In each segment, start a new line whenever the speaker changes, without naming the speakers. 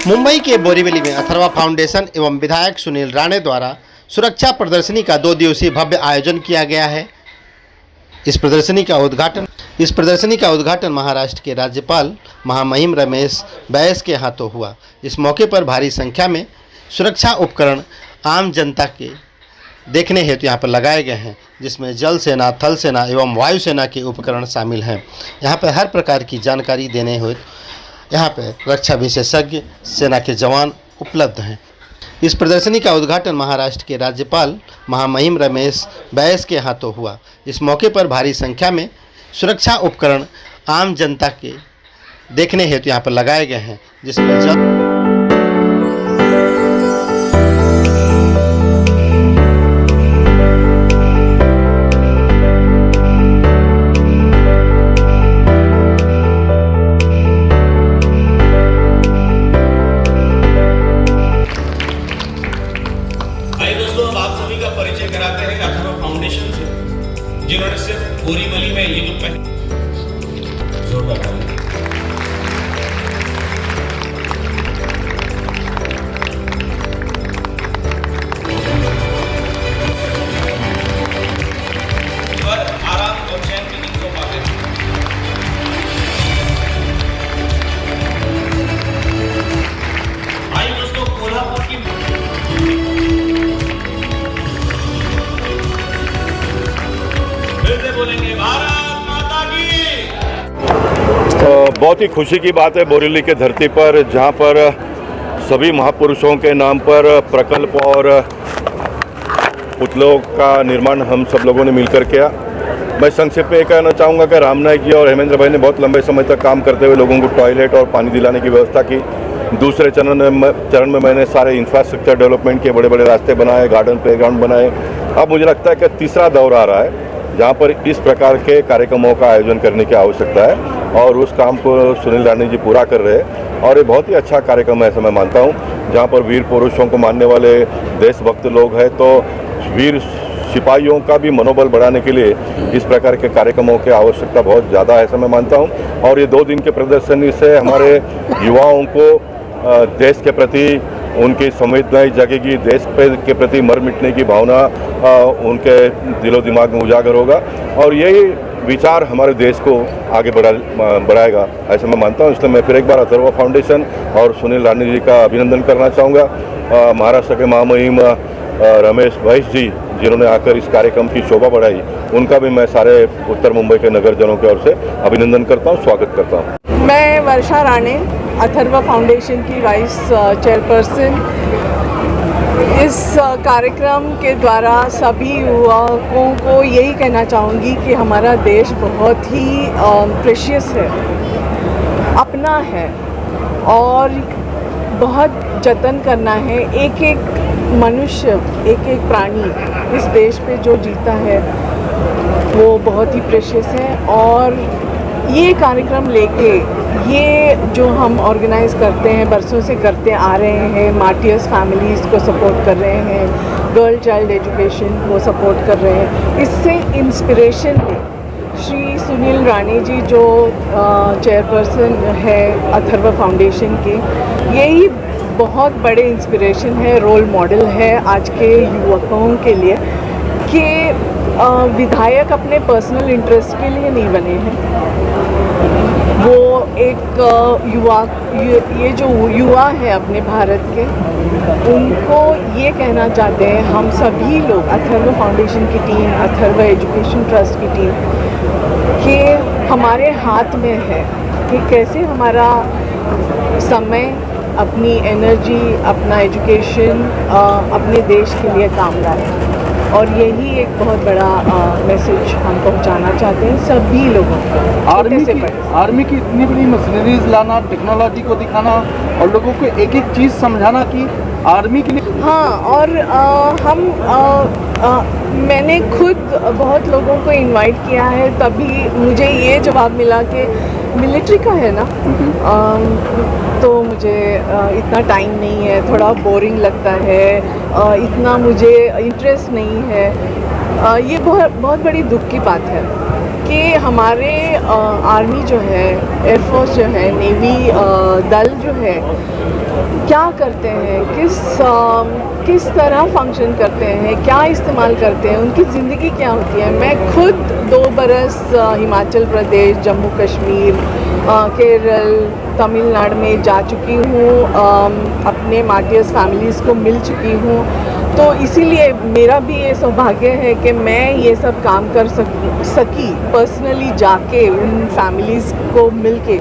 मुंबई के बोरीवली में अथर्वा फाउंडेशन एवं विधायक सुनील राणे द्वारा सुरक्षा प्रदर्शनी का 2 दिवसीय भव्य आयोजन किया गया है। इस प्रदर्शनी का उद्घाटन महाराष्ट्र के राज्यपाल महामहिम रमेश बैस के हाथों हुआ। इस मौके पर भारी संख्या में सुरक्षा उपकरण आम जनता के देखने हेतु यहाँ पर लगाए गए हैं, जिसमें जल सेना, थल सेना एवं वायुसेना के उपकरण शामिल हैं। यहाँ पर हर प्रकार की जानकारी देने हुए यहाँ पर रक्षा विशेषज्ञ सेना के जवान उपलब्ध हैं। इस प्रदर्शनी का उद्घाटन महाराष्ट्र के राज्यपाल महामहिम रमेश बैस के हाथों हुआ। इस मौके पर भारी संख्या में सुरक्षा उपकरण आम जनता के देखने हेतु यहाँ पर लगाए गए हैं, जिसमें
आप सभी का परिचय कराते हैं अथर्वा फाउंडेशन से, जिन्होंने सिर्फ बोरीवली में ये जो जोरदार आराम और चैन की नींद सो पाते हैं। आइए दोस्तों, कोल्हापुर की बोलेंगे भारत माता की।
बहुत ही खुशी की बात है बोरीवली के धरती पर, जहां पर सभी महापुरुषों के नाम पर प्रकल्प और पुतलों का निर्माण हम सब लोगों ने मिलकर किया। मैं संक्षेप में कहना चाहूँगा कि रामनायक जी और हेमेंद्र भाई ने बहुत लंबे समय तक काम करते हुए लोगों को टॉयलेट और पानी दिलाने की व्यवस्था की। दूसरे चरण में मैंने सारे इंफ्रास्ट्रक्चर डेवलपमेंट के बड़े बड़े रास्ते बनाए, गार्डन प्लेग्राउंड बनाए। अब मुझे लगता है कि तीसरा दौर आ रहा है जहाँ पर इस प्रकार के कार्यक्रमों का आयोजन करने की आवश्यकता है, और उस काम को सुनील राणे जी पूरा कर रहे हैं। और ये बहुत ही अच्छा कार्यक्रम है, ऐसा मैं मानता हूँ, जहाँ पर वीर पुरुषों को मानने वाले देशभक्त लोग हैं, तो वीर सिपाहियों का भी मनोबल बढ़ाने के लिए इस प्रकार के कार्यक्रमों की आवश्यकता बहुत ज़्यादा है, ऐसा मैं मानता हूँ। और ये 2 दिन के प्रदर्शनी से हमारे युवाओं को देश के प्रति उनकी संवेदनाएं जगेगी, देश के प्रति मर मिटने की भावना उनके दिलो दिमाग में उजागर होगा, और यही विचार हमारे देश को आगे बढ़ाएगा, ऐसा मैं मानता हूँ। इसलिए मैं फिर एक बार अथर्वा फाउंडेशन और सुनील राणे जी का अभिनंदन करना चाहूँगा। महाराष्ट्र के महामहिम रमेश बैस जी, जिन्होंने आकर इस कार्यक्रम की शोभा बढ़ाई, उनका भी मैं सारे उत्तर मुंबई के नगरजनों की ओर से अभिनंदन करता हूँ, स्वागत करता हूँ।
मैं वर्षा राणे, अथर्वा फाउंडेशन की वाइस चेयरपर्सन। इस कार्यक्रम के द्वारा सभी युवकों को यही कहना चाहूँगी कि हमारा देश बहुत ही प्रेशियस है, अपना है, और बहुत जतन करना है। एक एक मनुष्य, एक एक प्राणी इस देश पे जो जीता है वो बहुत ही प्रेशियस है। और ये कार्यक्रम लेके, ये जो हम ऑर्गेनाइज करते हैं, बरसों से करते आ रहे हैं, मार्टियर्स फैमिलीज़ को सपोर्ट कर रहे हैं, गर्ल चाइल्ड एजुकेशन को सपोर्ट कर रहे हैं, इससे इंस्पिरेशन ले श्री सुनील राणे जी जो चेयरपर्सन है अथर्वा फाउंडेशन के, यही बहुत बड़े इंस्पिरेशन है, रोल मॉडल है आज के युवकों के लिए कि विधायक अपने पर्सनल इंटरेस्ट के लिए नहीं बने हैं। वो एक ये जो युवा है अपने भारत के, उनको ये कहना चाहते हैं हम सभी लोग, अथर्वा फाउंडेशन की टीम, अथर्वा एजुकेशन ट्रस्ट की टीम, कि हमारे हाथ में है कि कैसे हमारा समय, अपनी एनर्जी, अपना एजुकेशन अपने देश के लिए काम लाए। और यही एक बहुत बड़ा मैसेज हम पहुंचाना चाहते हैं सभी लोगों को।
आर्मी की इतनी बड़ी मशीनरीज लाना, टेक्नोलॉजी को दिखाना और लोगों को एक एक चीज़ समझाना कि आर्मी के लिए।
हाँ, और मैंने खुद बहुत लोगों को इनवाइट किया है, तभी मुझे ये जवाब मिला कि मिलिट्री का है ना, तो मुझे इतना टाइम नहीं है, थोड़ा बोरिंग लगता है, इतना मुझे इंटरेस्ट नहीं है। ये बहुत बड़ी दुख की बात है। कि हमारे आर्मी जो है, एयरफोर्स जो है, नेवी दल जो है, क्या करते हैं, किस तरह फंक्शन करते हैं, क्या इस्तेमाल करते हैं, उनकी ज़िंदगी क्या होती है। मैं खुद 2 बरस हिमाचल प्रदेश, जम्मू कश्मीर, केरल, तमिलनाडु में जा चुकी हूँ, अपने मार्टियर्स फैमिलीज़ को मिल चुकी हूँ। तो इसीलिए मेरा भी ये सौभाग्य है कि मैं ये सब काम कर सकी पर्सनली, जाके उन फैमिलीज़ को मिलके,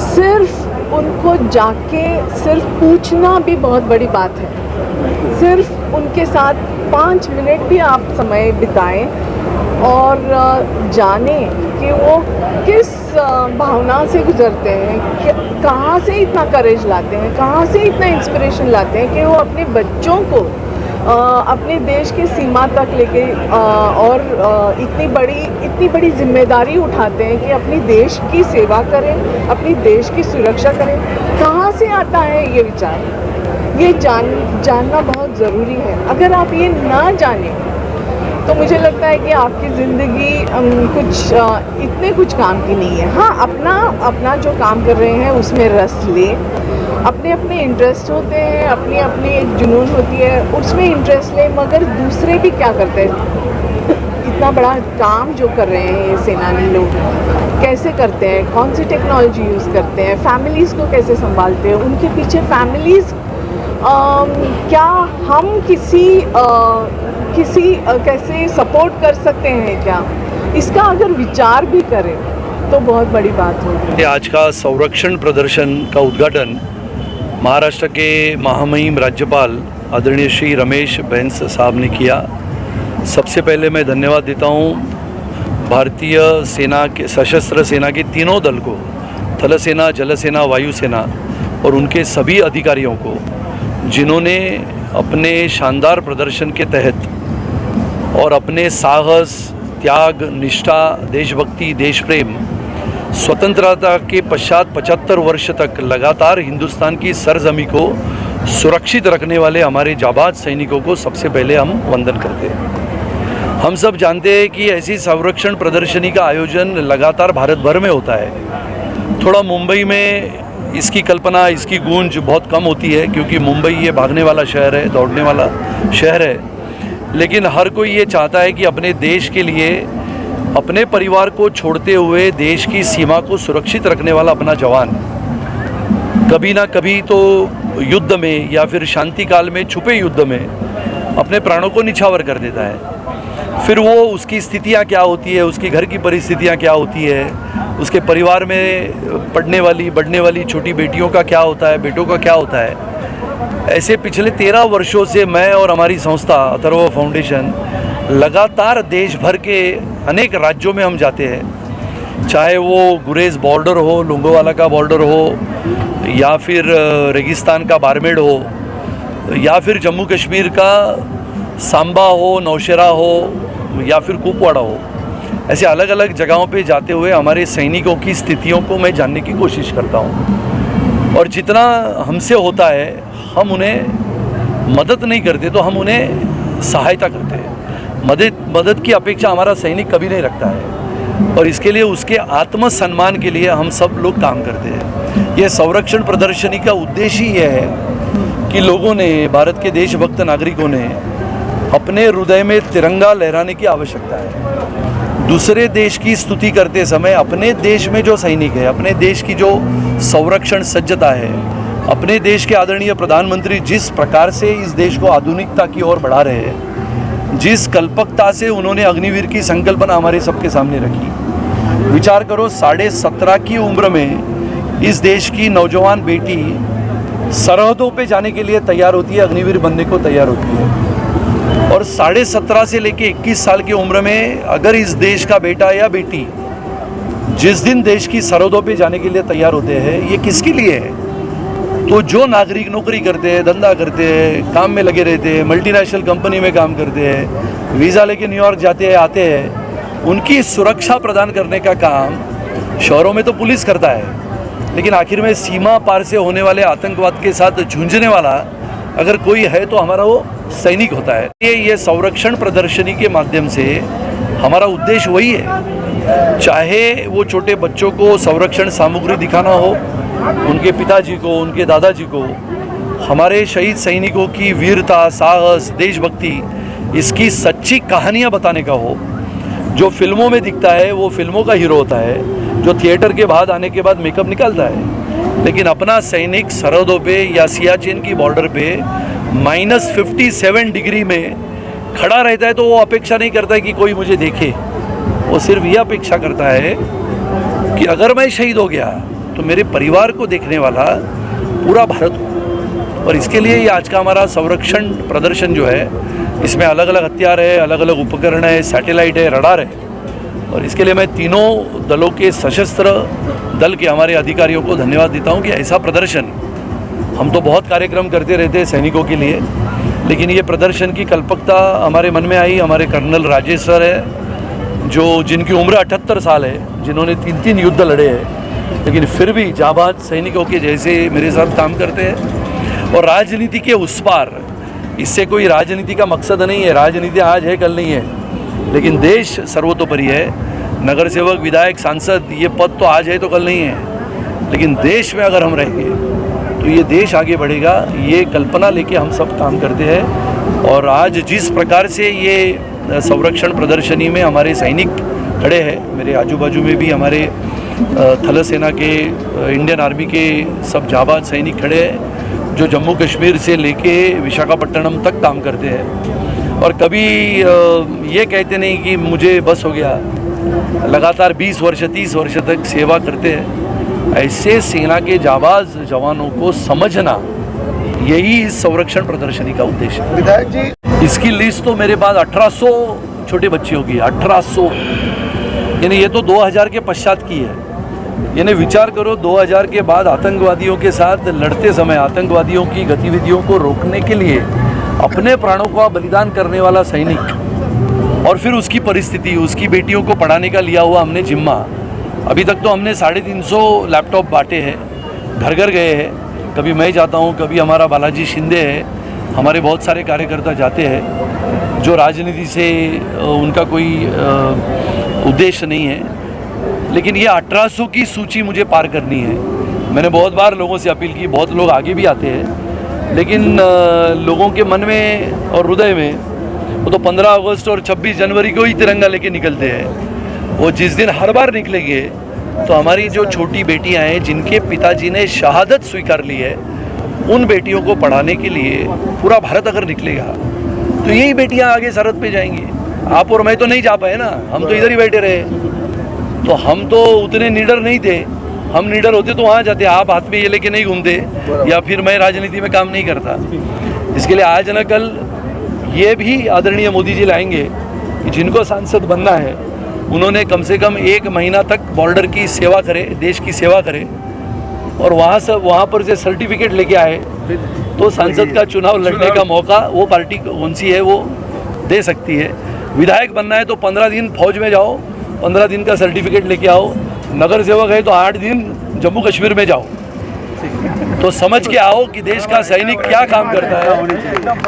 सिर्फ उनको जाके सिर्फ पूछना भी बहुत बड़ी बात है। सिर्फ उनके साथ 5 मिनट भी आप समय बिताएं और जाने कि वो किस भावना से गुजरते हैं, कहाँ से इतना करेज लाते हैं, कहाँ से इतना इंस्पिरेशन लाते हैं कि वो अपने बच्चों को अपने देश की सीमा तक लेके और इतनी बड़ी जिम्मेदारी उठाते हैं कि अपनी देश की सेवा करें, अपनी देश की सुरक्षा करें। कहाँ से आता है ये विचार, ये जानना बहुत ज़रूरी है। अगर आप ये ना जानें तो मुझे लगता है कि आपकी ज़िंदगी इतने कुछ काम की नहीं है। हाँ, अपना जो काम कर रहे हैं उसमें रस लें, अपने इंटरेस्ट होते हैं, अपनी एक जुनून होती है, उसमें इंटरेस्ट लें, मगर दूसरे भी क्या करते हैं, इतना बड़ा काम जो कर रहे हैं ये सेनानी लोग, कैसे करते हैं, कौन सी टेक्नोलॉजी यूज़ करते हैं, फैमिलीज़ को कैसे संभालते हैं, उनके पीछे फैमिलीज़ क्या हम कैसे सपोर्ट कर सकते हैं, क्या इसका अगर विचार भी करें तो बहुत बड़ी बात होगी।
आज का संरक्षण प्रदर्शन का उद्घाटन महाराष्ट्र के महामहिम राज्यपाल आदरणीय श्री रमेश बैस साहब ने किया। सबसे पहले मैं धन्यवाद देता हूँ भारतीय सेना के सशस्त्र सेना के तीनों दल को, थल सेना, जल सेना, वायु सेना और उनके सभी अधिकारियों को, जिन्होंने अपने शानदार प्रदर्शन के तहत और अपने साहस, त्याग, निष्ठा, देशभक्ति, देश प्रेम, स्वतंत्रता के पश्चात 75 वर्ष तक लगातार हिंदुस्तान की सरजमी को सुरक्षित रखने वाले हमारे जाबाज सैनिकों को सबसे पहले हम वंदन करते हैं। हम सब जानते हैं कि ऐसी संरक्षण प्रदर्शनी का आयोजन लगातार भारत भर में होता है। थोड़ा मुंबई में इसकी कल्पना, इसकी गूंज बहुत कम होती है, क्योंकि मुंबई ये भागने वाला शहर है, दौड़ने वाला शहर है। लेकिन हर कोई ये चाहता है कि अपने देश के लिए, अपने परिवार को छोड़ते हुए देश की सीमा को सुरक्षित रखने वाला अपना जवान कभी ना कभी तो युद्ध में या फिर शांति काल में, छुपे युद्ध में अपने प्राणों को निछावर कर देता है। फिर वो उसकी स्थितियाँ क्या होती है, उसके घर की परिस्थितियाँ क्या होती है, उसके परिवार में पढ़ने वाली, बढ़ने वाली छोटी बेटियों का क्या होता है, बेटों का क्या होता है। ऐसे पिछले 13 वर्षों से मैं और हमारी संस्था अथर्व फाउंडेशन लगातार देश भर के अनेक राज्यों में हम जाते हैं, चाहे वो गुरेज बॉर्डर हो, लोंगोवाला का बॉर्डर हो, या फिर रेगिस्तान का बारमेड़ हो, या फिर जम्मू कश्मीर का सांबा हो, नौशेरा हो, या फिर कुपवाड़ा हो। ऐसे अलग अलग जगहों पे जाते हुए हमारे सैनिकों की स्थितियों को मैं जानने की कोशिश करता हूँ, और जितना हमसे होता है हम उन्हें मदद नहीं करते तो हम उन्हें सहायता करते हैं। मदद की अपेक्षा हमारा सैनिक कभी नहीं रखता है, और इसके लिए उसके आत्मसम्मान के लिए हम सब लोग काम करते हैं। ये संरक्षण प्रदर्शनी का उद्देश्य ही यह है कि लोगों ने, भारत के देशभक्त नागरिकों ने अपने हृदय में तिरंगा लहराने की आवश्यकता है। दूसरे देश की स्तुति करते समय अपने देश में जो सैनिक है, अपने देश की जो संरक्षण सज्जता है, अपने देश के आदरणीय प्रधानमंत्री जिस प्रकार से इस देश को आधुनिकता की ओर बढ़ा रहे हैं, जिस कल्पकता से उन्होंने अग्निवीर की संकल्पना हमारे सबके सामने रखी। विचार करो, 17.5 की उम्र में इस देश की नौजवान बेटी सरहदों पे जाने के लिए तैयार होती है, अग्निवीर बनने को तैयार होती है, और 17.5 से लेकर 21 साल की उम्र में अगर इस देश का बेटा या बेटी जिस दिन देश की सरहदों पे जाने के लिए तैयार होते हैं, ये किसके लिए है? तो जो नागरिक नौकरी करते हैं, धंधा करते हैं, काम में लगे रहते हैं, मल्टीनेशनल कंपनी में काम करते हैं, वीज़ा लेके न्यूयॉर्क जाते हैं, आते हैं, उनकी सुरक्षा प्रदान करने का काम शहरों में तो पुलिस करता है, लेकिन आखिर में सीमा पार से होने वाले आतंकवाद के साथ जूझने वाला अगर कोई है तो हमारा वो सैनिक होता है। ये संरक्षण प्रदर्शनी के माध्यम से हमारा उद्देश्य वही है चाहे वो छोटे बच्चों को संरक्षण सामग्री दिखाना हो, उनके पिताजी को, उनके दादाजी को, हमारे शहीद सैनिकों की वीरता, साहस, देशभक्ति, इसकी सच्ची कहानियाँ बताने का हो। जो फिल्मों में दिखता है वो फिल्मों का हीरो होता है, जो थिएटर के बाद आने के बाद मेकअप निकालता है, लेकिन अपना सैनिक सरहदों पे या सियाचिन की बॉर्डर पे -57 डिग्री में खड़ा रहता है तो वो अपेक्षा नहीं करता है कि कोई मुझे देखे। वो सिर्फ यह अपेक्षा करता है कि अगर मैं शहीद हो गया तो मेरे परिवार को देखने वाला पूरा भारत हो। और इसके लिए ये आज का हमारा संरक्षण प्रदर्शन जो है, इसमें अलग अलग हथियार है, अलग अलग उपकरण है, सैटेलाइट है, रडार है। और इसके लिए मैं तीनों दलों के सशस्त्र दल के हमारे अधिकारियों को धन्यवाद देता हूं कि ऐसा प्रदर्शन, हम तो बहुत कार्यक्रम करते रहते हैं सैनिकों के लिए, लेकिन ये प्रदर्शन की कल्पकता हमारे मन में आई। हमारे कर्नल राजेश सर है, जो जिनकी उम्र 78 साल है, जिन्होंने 3 युद्ध लड़े हैं, लेकिन फिर भी जाबाज सैनिकों के जैसे मेरे साथ काम करते हैं। और राजनीति के उस पार, इससे कोई राजनीति का मकसद नहीं है, राजनीति आज है कल नहीं है, लेकिन देश सर्वतोपरि है। नगर सेवक, विधायक, सांसद, ये पद तो आज है तो कल नहीं है, लेकिन देश में अगर हम रहेंगे तो ये देश आगे बढ़ेगा। ये कल्पना लेके हम सब काम करते हैं। और आज जिस प्रकार से ये संरक्षण प्रदर्शनी में हमारे सैनिक खड़े हैं, मेरे आजू बाजू में भी हमारे थल सेना के, इंडियन आर्मी के सब जाबाज सैनिक खड़े हैं, जो जम्मू कश्मीर से लेके विशाखापट्टनम तक काम करते हैं। और कभी ये कहते नहीं कि मुझे बस हो गया, लगातार 20 वर्ष 30 वर्ष तक सेवा करते हैं। ऐसे सेना के जाबाज जवानों को समझना, यही इस संरक्षण प्रदर्शनी का उद्देश्य है।
विधायक जी,
इसकी लिस्ट तो मेरे पास 1800 छोटे बच्चे होगी, 1800, यानी ये तो 2000 के पश्चात की है। यानी विचार करो, 2000 के बाद आतंकवादियों के साथ लड़ते समय, आतंकवादियों की गतिविधियों को रोकने के लिए अपने प्राणों का बलिदान करने वाला सैनिक, और फिर उसकी परिस्थिति, उसकी बेटियों को पढ़ाने का लिया हुआ हमने जिम्मा। अभी तक तो हमने 350 लैपटॉप बांटे हैं, घर घर गए हैं। कभी मैं जाता हूँ, कभी हमारा बालाजी शिंदे है, हमारे बहुत सारे कार्यकर्ता जाते हैं, जो राजनीति से उनका कोई उद्देश्य नहीं है। लेकिन ये 1800 की सूची मुझे पार करनी है। मैंने बहुत बार लोगों से अपील की, बहुत लोग आगे भी आते हैं, लेकिन लोगों के मन में और हृदय में वो तो 15 अगस्त और 26 जनवरी को ही तिरंगा लेके निकलते हैं। वो जिस दिन हर बार निकलेंगे तो हमारी जो छोटी बेटियां हैं, जिनके पिताजी ने शहादत स्वीकार ली है, उन बेटियों को पढ़ाने के लिए पूरा भारत अगर निकलेगा तो यही बेटियां आगे सरहद पे जाएंगी। आप और मैं तो नहीं जा पाए ना, हम तो इधर ही बैठे रहे। तो हम तो उतने निडर नहीं थे, हम निडर होते तो वहाँ जाते। आप हाथ में ये लेके नहीं घूमते, या फिर मैं राजनीति में काम नहीं करता। इसके लिए आज न कल ये भी आदरणीय मोदी जी लाएंगे कि जिनको सांसद बनना है, उन्होंने कम से कम 1 महीना तक बॉर्डर की सेवा करे, देश की सेवा करे, और वहाँ पर से सर्टिफिकेट लेके आए तो सांसद का चुनाव लड़ने का मौका वो पार्टी कौन सी है वो दे सकती है। विधायक बनना है तो 15 दिन फौज में जाओ, 15 दिन का सर्टिफिकेट लेके आओ। नगर सेवक है तो 8 दिन जम्मू कश्मीर में जाओ, तो समझ के आओ कि देश का सैनिक क्या काम करता है।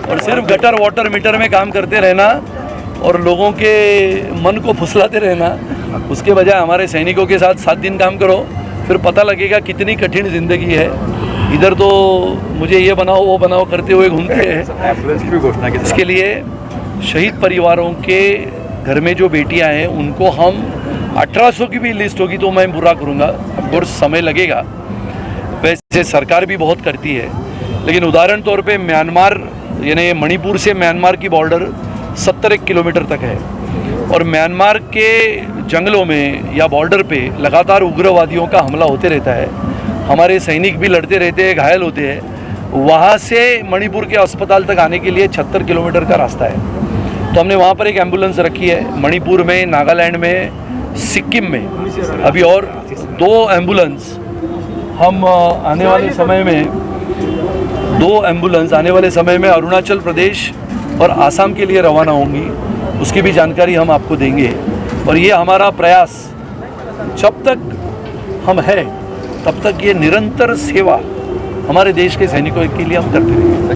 और सिर्फ गटर वाटर मीटर में काम करते रहना और लोगों के मन को फुसलाते रहना, उसके बजाय हमारे सैनिकों के साथ 7 दिन काम करो, फिर पता लगेगा कितनी कठिन ज़िंदगी है। इधर तो मुझे ये बनाओ वो बनाओ करते हुए घूमते हैं। इसके लिए शहीद परिवारों के घर में जो बेटियां हैं, उनको हम 1800 की भी लिस्ट होगी तो मैं पूरा करूँगा। ऑफकोर्स समय लगेगा, वैसे सरकार भी बहुत करती है, लेकिन उदाहरण तौर पे म्यांमार, यानी मणिपुर से म्यांमार की बॉर्डर 70 किलोमीटर तक है, और म्यांमार के जंगलों में या बॉर्डर पे लगातार उग्रवादियों का हमला होते रहता है। हमारे सैनिक भी लड़ते रहते हैं, घायल होते हैं। वहाँ से मणिपुर के अस्पताल तक आने के लिए 76 किलोमीटर का रास्ता है। तो हमने वहाँ पर एक एम्बुलेंस रखी है। मणिपुर में, नागालैंड में, सिक्किम में अभी और 2 एम्बुलेंस हम आने वाले समय में, 2 एम्बुलेंस आने वाले समय में अरुणाचल प्रदेश और आसाम के लिए रवाना होंगी। उसकी भी जानकारी हम आपको देंगे। और ये हमारा प्रयास, जब तक हम हैं तब तक ये निरंतर सेवा हमारे देश के सैनिकों के लिए हम करते रहेंगे।